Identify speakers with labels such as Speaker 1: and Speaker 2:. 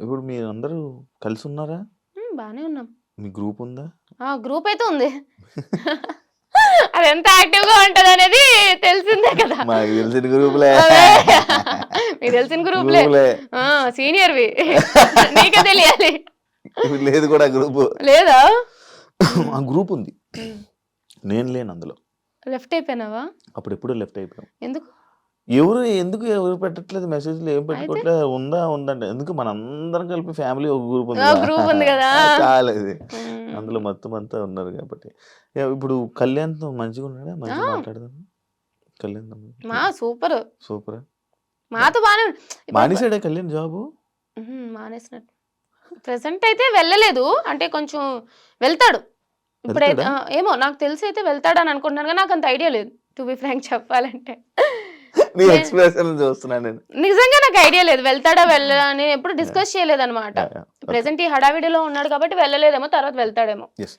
Speaker 1: ఇప్పుడు మీరందరూ కలిసున్నారా?
Speaker 2: బానే ఉన్నాం.
Speaker 1: మీ గ్రూప్ ఉందా?
Speaker 2: గ్రూప్ అయితే ఉంది. అదెంత యాక్టివ్‌గా ఉంటదనేది తెలిసిందే కదా!
Speaker 1: మాకు తెలిసిన గ్రూపులే.
Speaker 2: అదే. మీకు తెలిసిన గ్రూప్‌లే.
Speaker 1: గ్రూపులే.
Speaker 2: సీనియర్‌వి. నీకే తెలియాలి.
Speaker 1: ఇప్పుడు లేదు కూడా గ్రూపు.
Speaker 2: లేదా?
Speaker 1: ఆ గ్రూప్ ఉంది.
Speaker 2: హ్మ్.
Speaker 1: నేను లేను అందులో.
Speaker 2: లెఫ్ట్ అయిపోయినావా?
Speaker 1: అప్పుడెప్పుడో లెఫ్ట్ అయిపోయాం.
Speaker 2: ఎందుకు?
Speaker 1: ఎవరు పెట్టట్లేదు మెసేజ్‌లు ఏం
Speaker 2: అయితే?
Speaker 1: పెట్టుకోవట్లేదు. ఉందంటే ఎందుకు మనందరం కలిపి ఫ్యామిలీ ఒక గ్రూప్ ఉంది
Speaker 2: గ్రూప్ ఉంది కదా!
Speaker 1: చాలది. అందులో
Speaker 2: హ్మ్.
Speaker 1: మొత్తం అంతా ఉన్నారు కాబట్టి. ఇప్పుడు కళ్యాణ్‌తో మంచిగా ఉన్నాడా? మంచిగా
Speaker 2: ఆ!
Speaker 1: మాట్లాడతాడా? కళ్యాణ్‌తో
Speaker 2: సూపరు.
Speaker 1: సూపరా?
Speaker 2: మాతో బానే ఇప్పుడు
Speaker 1: మానేసాడా కళ్యాణ్ జాబు?
Speaker 2: మానేసినట్టు. ప్రెజెంట్ అయితే వెళ్ళలేదు. అంటే కొంచెం వెళ్తాడు. ఇప్పుడైతే
Speaker 1: వెళ్తాడా?
Speaker 2: ఏమో నాకు తెలిసైతే వెళ్తాడని అనుకుంటున్నాను గానీ నాకంత ఐడియా లేదు. టు బి ఫ్రాంక్ చెప్పాలంటే.
Speaker 1: నీ
Speaker 2: నే
Speaker 1: ఎక్స్‌ప్రెషన్ చూస్తున్నా నేను.
Speaker 2: నిజంగా నాకు ఐడియా లేదు. వెళ్తాడా వెళ్ళడా అని ఎప్పుడు
Speaker 1: యాహ్!
Speaker 2: డిస్కస్ చేయలేదన్నమాట.
Speaker 1: యాహ్! యాహ్! ఓకే.
Speaker 2: ప్రెజెంట్ ఈ హడావిడిలో ఉన్నాడు కాబట్టి వెళ్ళలేదేమో. తర్వాత వెళ్తాడేమో.
Speaker 1: యెస్.